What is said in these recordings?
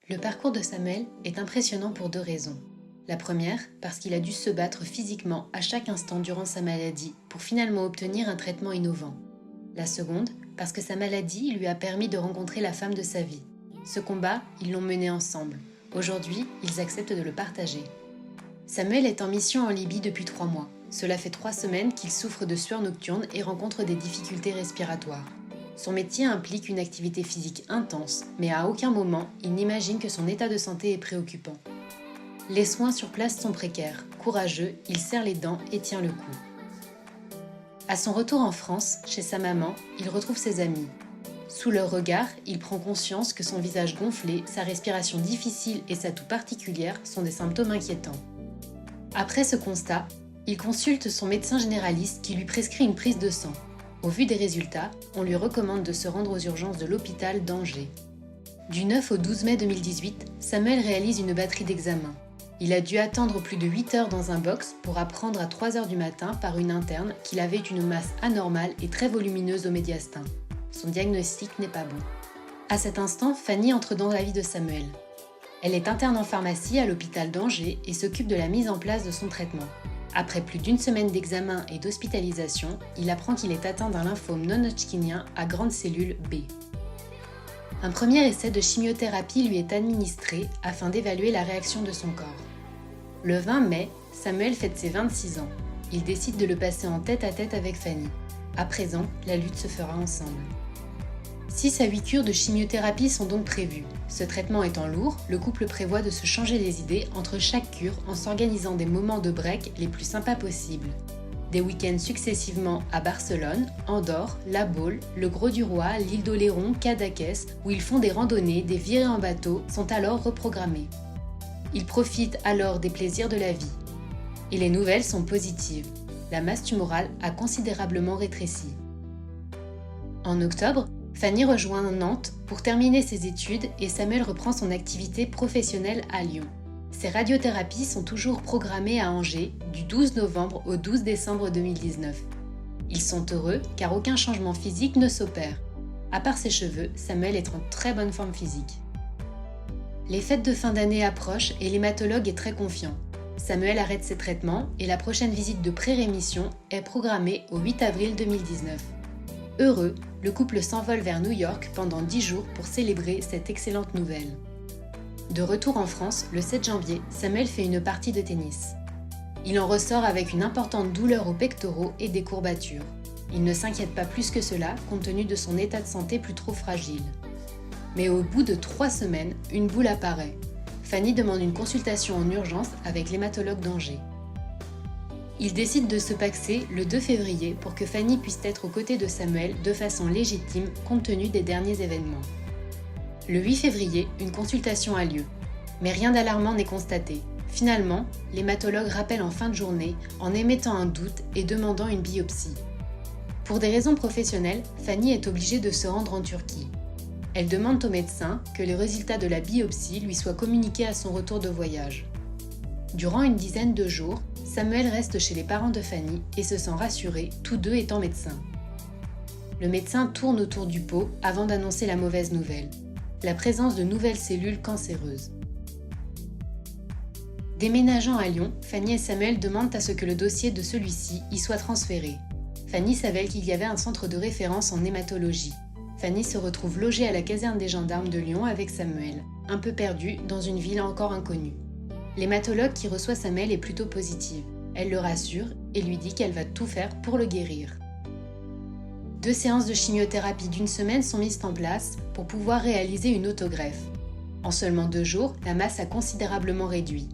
Le parcours de Samuel est impressionnant pour deux raisons. La première, parce qu'il a dû se battre physiquement à chaque instant durant sa maladie pour finalement obtenir un traitement innovant. La seconde, parce que sa maladie lui a permis de rencontrer la femme de sa vie. Ce combat, ils l'ont mené ensemble. Aujourd'hui, ils acceptent de le partager. Samuel est en mission en Libye depuis 3 mois. Cela fait 3 semaines qu'il souffre de sueur nocturne et rencontre des difficultés respiratoires. Son métier implique une activité physique intense, mais à aucun moment, il n'imagine que son état de santé est préoccupant. Les soins sur place sont précaires. Courageux, il serre les dents et tient le coup. À son retour en France, chez sa maman, il retrouve ses amis. Sous leur regard, il prend conscience que son visage gonflé, sa respiration difficile et sa toux particulière sont des symptômes inquiétants. Après ce constat, il consulte son médecin généraliste qui lui prescrit une prise de sang. Au vu des résultats, on lui recommande de se rendre aux urgences de l'hôpital d'Angers. Du 9 au 12 mai 2018, Samuel réalise une batterie d'examens. Il a dû attendre plus de 8 heures dans un box pour apprendre à 3 heures du matin par une interne qu'il avait une masse anormale et très volumineuse au médiastin. Son diagnostic n'est pas bon. À cet instant, Fanny entre dans la vie de Samuel. Elle est interne en pharmacie à l'hôpital d'Angers et s'occupe de la mise en place de son traitement. Après plus d'1 semaine d'examen et d'hospitalisation, il apprend qu'il est atteint d'un lymphome non-hodgkinien à grandes cellules B. Un premier essai de chimiothérapie lui est administré afin d'évaluer la réaction de son corps. Le 20 mai, Samuel fête ses 26 ans. Il décide de le passer en tête-à-tête avec Fanny. À présent, la lutte se fera ensemble. 6 à 8 cures de chimiothérapie sont donc prévues. Ce traitement étant lourd, le couple prévoit de se changer les idées entre chaque cure en s'organisant des moments de break les plus sympas possibles. Des week-ends successivement à Barcelone, Andorre, La Baule, le Grau-du-Roi, l'île d'Oléron, Cadaqués, où ils font des randonnées, des virées en bateau, sont alors reprogrammés. Ils profitent alors des plaisirs de la vie. Et les nouvelles sont positives. La masse tumorale a considérablement rétréci. En octobre, Fanny rejoint Nantes pour terminer ses études et Samuel reprend son activité professionnelle à Lyon. Ses radiothérapies sont toujours programmées à Angers du 12 novembre au 12 décembre 2019. Ils sont heureux car aucun changement physique ne s'opère. À part ses cheveux, Samuel est en très bonne forme physique. Les fêtes de fin d'année approchent et l'hématologue est très confiant. Samuel arrête ses traitements et la prochaine visite de pré-rémission est programmée au 8 avril 2019. Heureux, le couple s'envole vers New York pendant 10 jours pour célébrer cette excellente nouvelle. De retour en France, le 7 janvier, Samuel fait une partie de tennis. Il en ressort avec une importante douleur aux pectoraux et des courbatures. Il ne s'inquiète pas plus que cela compte tenu de son état de santé plus trop fragile. Mais au bout de 3 semaines, une boule apparaît. Fanny demande une consultation en urgence avec l'hématologue d'Angers. Il décide de se paxer le 2 février pour que Fanny puisse être aux côtés de Samuel de façon légitime compte tenu des derniers événements. Le 8 février, une consultation a lieu. Mais rien d'alarmant n'est constaté. Finalement, l'hématologue rappelle en fin de journée en émettant un doute et demandant une biopsie. Pour des raisons professionnelles, Fanny est obligée de se rendre en Turquie. Elle demande au médecin que les résultats de la biopsie lui soient communiqués à son retour de voyage. Durant une dizaine de jours, Samuel reste chez les parents de Fanny et se sent rassuré, tous deux étant médecins. Le médecin tourne autour du pot avant d'annoncer la mauvaise nouvelle, la présence de nouvelles cellules cancéreuses. Déménageant à Lyon, Fanny et Samuel demandent à ce que le dossier de celui-ci y soit transféré. Fanny savait qu'il y avait un centre de référence en hématologie. Fanny se retrouve logée à la caserne des gendarmes de Lyon avec Samuel, un peu perdue dans une ville encore inconnue. L'hématologue qui reçoit Samuel est plutôt positive. Elle le rassure et lui dit qu'elle va tout faire pour le guérir. 2 séances de chimiothérapie d'1 semaine sont mises en place pour pouvoir réaliser une autogreffe. En seulement 2 jours, la masse a considérablement réduit.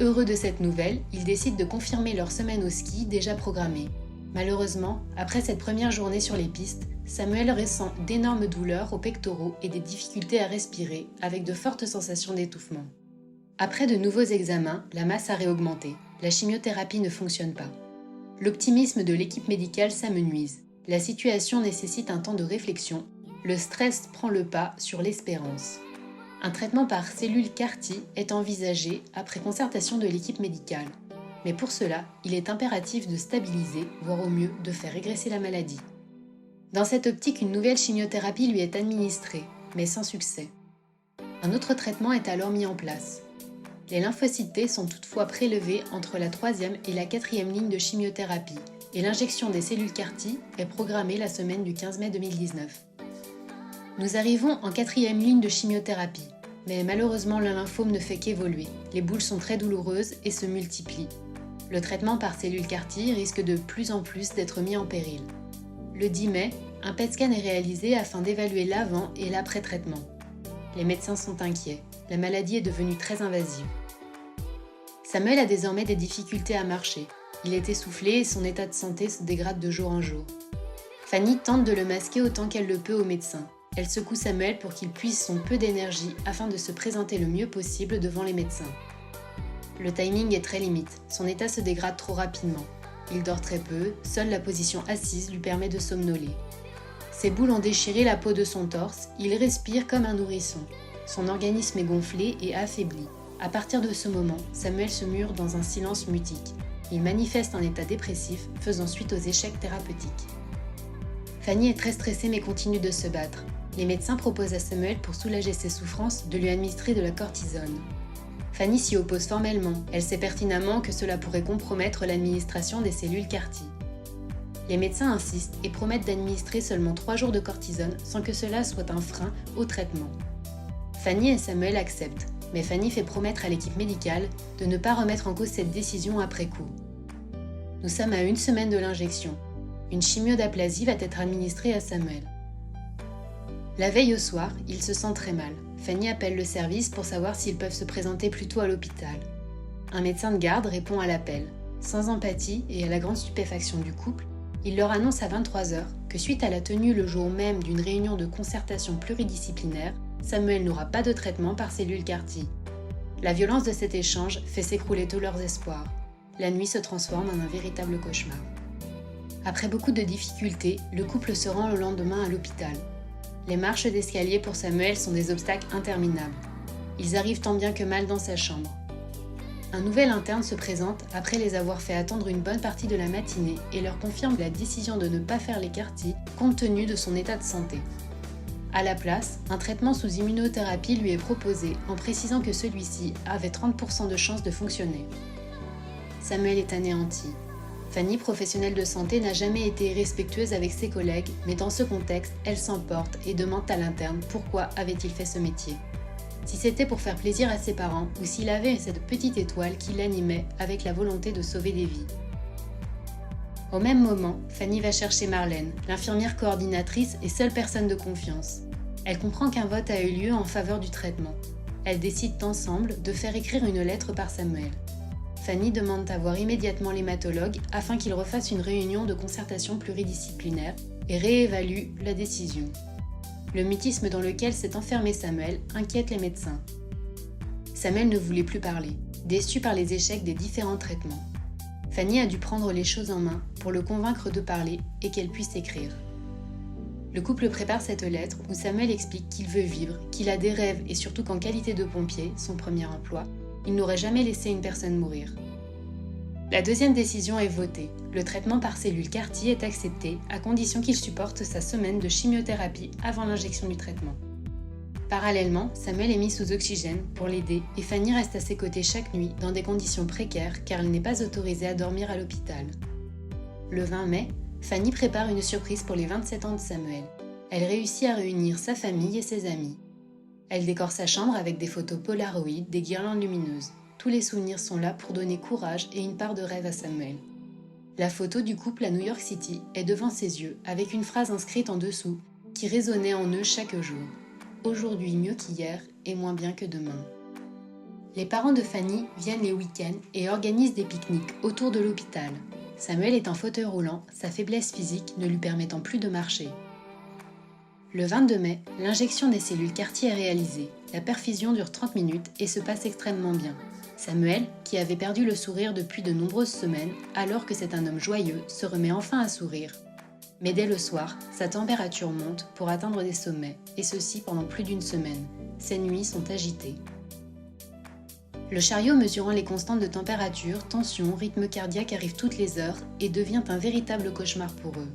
Heureux de cette nouvelle, ils décident de confirmer leur semaine au ski déjà programmée. Malheureusement, après cette première journée sur les pistes, Samuel ressent d'énormes douleurs aux pectoraux et des difficultés à respirer avec de fortes sensations d'étouffement. Après de nouveaux examens, la masse a réaugmenté. La chimiothérapie ne fonctionne pas. L'optimisme de l'équipe médicale s'amenuise. La situation nécessite un temps de réflexion. Le stress prend le pas sur l'espérance. Un traitement par cellule CAR-T est envisagé après concertation de l'équipe médicale. Mais pour cela, il est impératif de stabiliser, voire au mieux de faire régresser la maladie. Dans cette optique, une nouvelle chimiothérapie lui est administrée, mais sans succès. Un autre traitement est alors mis en place. Les lymphocytes T sont toutefois prélevés entre la 3e et la 4e ligne de chimiothérapie et l'injection des cellules CAR-T est programmée la semaine du 15 mai 2019. Nous arrivons en 4e ligne de chimiothérapie, mais malheureusement le lymphome ne fait qu'évoluer. Les boules sont très douloureuses et se multiplient. Le traitement par cellules CAR-T risque de plus en plus d'être mis en péril. Le 10 mai, un PET scan est réalisé afin d'évaluer l'avant et l'après-traitement. Les médecins sont inquiets. La maladie est devenue très invasive. Samuel a désormais des difficultés à marcher. Il est essoufflé et son état de santé se dégrade de jour en jour. Fanny tente de le masquer autant qu'elle le peut au médecin. Elle secoue Samuel pour qu'il puise son peu d'énergie afin de se présenter le mieux possible devant les médecins. Le timing est très limite, son état se dégrade trop rapidement. Il dort très peu, seule la position assise lui permet de somnoler. Ses boules ont déchiré la peau de son torse, il respire comme un nourrisson. Son organisme est gonflé et affaibli. À partir de ce moment, Samuel se mure dans un silence mutique. Il manifeste un état dépressif, faisant suite aux échecs thérapeutiques. Fanny est très stressée mais continue de se battre. Les médecins proposent à Samuel, pour soulager ses souffrances, de lui administrer de la cortisone. Fanny s'y oppose formellement. Elle sait pertinemment que cela pourrait compromettre l'administration des cellules CAR-T. Les médecins insistent et promettent d'administrer seulement 3 jours de cortisone sans que cela soit un frein au traitement. Fanny et Samuel acceptent, mais Fanny fait promettre à l'équipe médicale de ne pas remettre en cause cette décision après coup. Nous sommes à 1 semaine de l'injection. Une chimiodaplasie va être administrée à Samuel. La veille au soir, il se sent très mal. Fanny appelle le service pour savoir s'ils peuvent se présenter plus tôt à l'hôpital. Un médecin de garde répond à l'appel. Sans empathie et à la grande stupéfaction du couple, il leur annonce à 23h que suite à la tenue le jour même d'une réunion de concertation pluridisciplinaire, Samuel n'aura pas de traitement par cellules CAR-T. La violence de cet échange fait s'écrouler tous leurs espoirs. La nuit se transforme en un véritable cauchemar. Après beaucoup de difficultés, le couple se rend le lendemain à l'hôpital. Les marches d'escalier pour Samuel sont des obstacles interminables. Ils arrivent tant bien que mal dans sa chambre. Un nouvel interne se présente après les avoir fait attendre une bonne partie de la matinée et leur confirme la décision de ne pas faire les CAR-T compte tenu de son état de santé. À la place, un traitement sous immunothérapie lui est proposé en précisant que celui-ci avait 30% de chances de fonctionner. Samuel est anéanti. Fanny, professionnelle de santé, n'a jamais été irrespectueuse avec ses collègues, mais dans ce contexte, elle s'emporte et demande à l'interne pourquoi avait-il fait ce métier. Si c'était pour faire plaisir à ses parents ou s'il avait cette petite étoile qui l'animait avec la volonté de sauver des vies. Au même moment, Fanny va chercher Marlène, l'infirmière coordinatrice et seule personne de confiance. Elle comprend qu'un vote a eu lieu en faveur du traitement. Elles décident ensemble de faire écrire une lettre par Samuel. Fanny demande à voir immédiatement l'hématologue afin qu'il refasse une réunion de concertation pluridisciplinaire et réévalue la décision. Le mutisme dans lequel s'est enfermé Samuel inquiète les médecins. Samuel ne voulait plus parler, déçu par les échecs des différents traitements. Fanny a dû prendre les choses en main pour le convaincre de parler et qu'elle puisse écrire. Le couple prépare cette lettre où Samuel explique qu'il veut vivre, qu'il a des rêves et surtout qu'en qualité de pompier, son premier emploi, il n'aurait jamais laissé une personne mourir. La deuxième décision est votée. Le traitement par cellules CAR-T est accepté à condition qu'il supporte sa semaine de chimiothérapie avant l'injection du traitement. Parallèlement, Samuel est mis sous oxygène pour l'aider et Fanny reste à ses côtés chaque nuit dans des conditions précaires car elle n'est pas autorisée à dormir à l'hôpital. Le 20 mai, Fanny prépare une surprise pour les 27 ans de Samuel. Elle réussit à réunir sa famille et ses amis. Elle décore sa chambre avec des photos Polaroid, des guirlandes lumineuses. Tous les souvenirs sont là pour donner courage et une part de rêve à Samuel. La photo du couple à New York City est devant ses yeux, avec une phrase inscrite en dessous, qui résonnait en eux chaque jour. Aujourd'hui mieux qu'hier et moins bien que demain. Les parents de Fanny viennent les week-ends et organisent des pique-niques autour de l'hôpital. Samuel est en fauteuil roulant, sa faiblesse physique ne lui permettant plus de marcher. Le 22 mai, l'injection des cellules CAR-T est réalisée. La perfusion dure 30 minutes et se passe extrêmement bien. Samuel, qui avait perdu le sourire depuis de nombreuses semaines, alors que c'est un homme joyeux, se remet enfin à sourire. Mais dès le soir, sa température monte pour atteindre des sommets, et ceci pendant plus d'1 semaine. Ses nuits sont agitées. Le chariot mesurant les constantes de température, tension, rythme cardiaque arrive toutes les heures et devient un véritable cauchemar pour eux.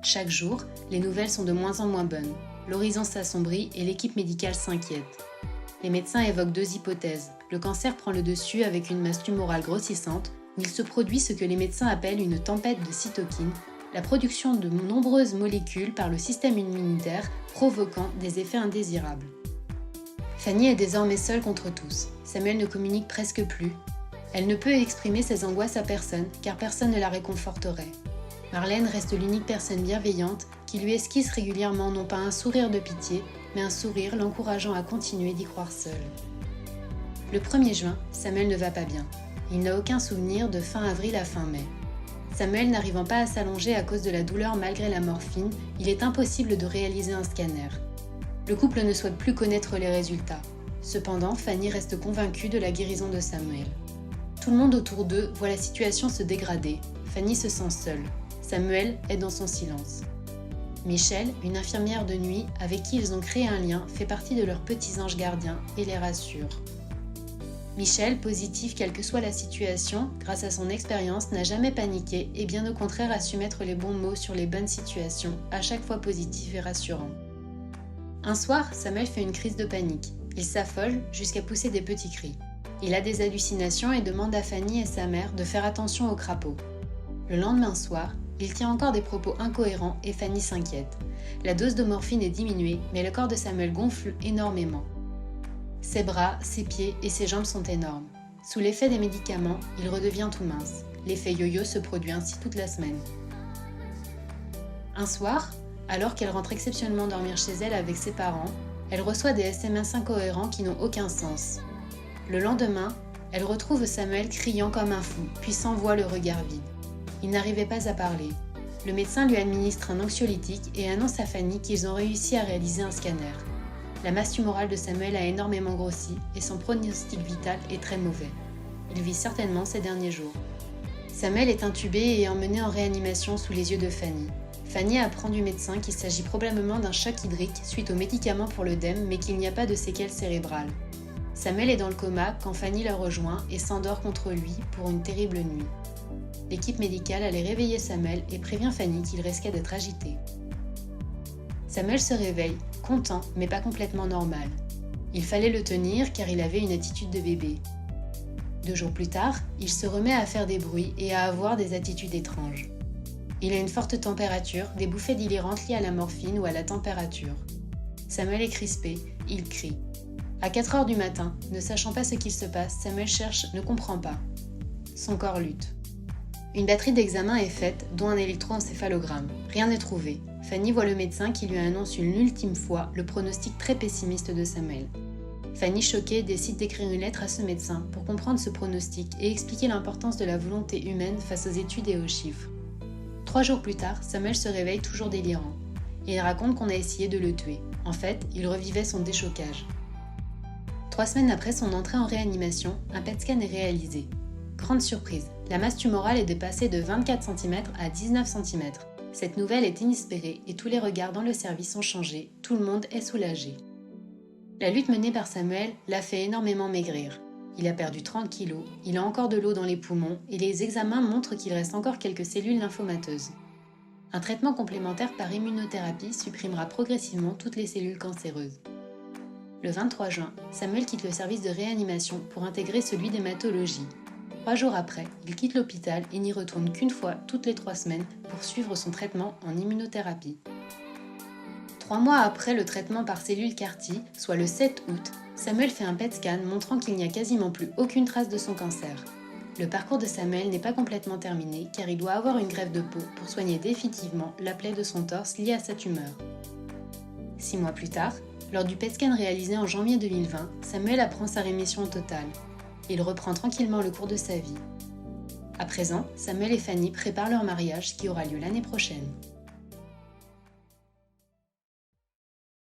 Chaque jour, les nouvelles sont de moins en moins bonnes. L'horizon s'assombrit et l'équipe médicale s'inquiète. Les médecins évoquent deux hypothèses. Le cancer prend le dessus avec une masse tumorale grossissante, où il se produit ce que les médecins appellent une tempête de cytokines, la production de nombreuses molécules par le système immunitaire provoquant des effets indésirables. Fanny est désormais seule contre tous. Samuel ne communique presque plus. Elle ne peut exprimer ses angoisses à personne, car personne ne la réconforterait. Marlène reste l'unique personne bienveillante qui lui esquisse régulièrement non pas un sourire de pitié, mais un sourire l'encourageant à continuer d'y croire seule. Le 1er juin, Samuel ne va pas bien. Il n'a aucun souvenir de fin avril à fin mai. Samuel n'arrivant pas à s'allonger à cause de la douleur malgré la morphine, il est impossible de réaliser un scanner. Le couple ne souhaite plus connaître les résultats. Cependant, Fanny reste convaincue de la guérison de Samuel. Tout le monde autour d'eux voit la situation se dégrader. Fanny se sent seule. Samuel est dans son silence. Michel, une infirmière de nuit avec qui ils ont créé un lien, fait partie de leurs petits anges gardiens et les rassure. Michel, positif quelle que soit la situation, grâce à son expérience, n'a jamais paniqué et bien au contraire a su mettre les bons mots sur les bonnes situations, à chaque fois positif et rassurant. Un soir, Samuel fait une crise de panique. Il s'affole jusqu'à pousser des petits cris. Il a des hallucinations et demande à Fanny et sa mère de faire attention aux crapauds. Le lendemain soir, il tient encore des propos incohérents et Fanny s'inquiète. La dose de morphine est diminuée, mais le corps de Samuel gonfle énormément. Ses bras, ses pieds et ses jambes sont énormes. Sous l'effet des médicaments, il redevient tout mince. L'effet yo-yo se produit ainsi toute la semaine. Un soir, alors qu'elle rentre exceptionnellement dormir chez elle avec ses parents, elle reçoit des SMS incohérents qui n'ont aucun sens. Le lendemain, elle retrouve Samuel criant comme un fou, puis s'envoie le regard vide. Il n'arrivait pas à parler. Le médecin lui administre un anxiolytique et annonce à Fanny qu'ils ont réussi à réaliser un scanner. La masse tumorale de Samuel a énormément grossi et son pronostic vital est très mauvais. Il vit certainement ses derniers jours. Samuel est intubé et emmené en réanimation sous les yeux de Fanny. Fanny apprend du médecin qu'il s'agit probablement d'un choc hydrique suite aux médicaments pour l'œdème mais qu'il n'y a pas de séquelles cérébrales. Samuel est dans le coma quand Fanny le rejoint et s'endort contre lui pour une terrible nuit. L'équipe médicale allait réveiller Samuel et prévient Fanny qu'il risquait d'être agité. Samuel se réveille, content mais pas complètement normal. Il fallait le tenir car il avait une attitude de bébé. 2 jours plus tard, il se remet à faire des bruits et à avoir des attitudes étranges. Il a une forte température, des bouffées délirantes liées à la morphine ou à la température. Samuel est crispé, il crie. À 4 heures du matin, ne sachant pas ce qu'il se passe, Samuel cherche, ne comprend pas. Son corps lutte. Une batterie d'examens est faite, dont un électroencéphalogramme. Rien n'est trouvé. Fanny voit le médecin qui lui annonce une ultime fois le pronostic très pessimiste de Samuel. Fanny, choquée, décide d'écrire une lettre à ce médecin pour comprendre ce pronostic et expliquer l'importance de la volonté humaine face aux études et aux chiffres. 3 jours plus tard, Samuel se réveille toujours délirant. Il raconte qu'on a essayé de le tuer. En fait, il revivait son déchocage. 3 semaines après son entrée en réanimation, un PET scan est réalisé. Grande surprise, la masse tumorale est dépassée de 24 cm à 19 cm. Cette nouvelle est inespérée et tous les regards dans le service ont changé, tout le monde est soulagé. La lutte menée par Samuel l'a fait énormément maigrir. Il a perdu 30 kg, il a encore de l'eau dans les poumons et les examens montrent qu'il reste encore quelques cellules lymphomateuses. Un traitement complémentaire par immunothérapie supprimera progressivement toutes les cellules cancéreuses. Le 23 juin, Samuel quitte le service de réanimation pour intégrer celui d'hématologie. 3 jours après, il quitte l'hôpital et n'y retourne qu'une fois toutes les 3 semaines pour suivre son traitement en immunothérapie. 3 mois après le traitement par cellule CAR-T, soit le 7 août, Samuel fait un PET scan montrant qu'il n'y a quasiment plus aucune trace de son cancer. Le parcours de Samuel n'est pas complètement terminé car il doit avoir une greffe de peau pour soigner définitivement la plaie de son torse liée à sa tumeur. 6 mois plus tard, lors du PET scan réalisé en janvier 2020, Samuel apprend sa rémission totale. Il reprend tranquillement le cours de sa vie. À présent, Samuel et Fanny préparent leur mariage qui aura lieu l'année prochaine.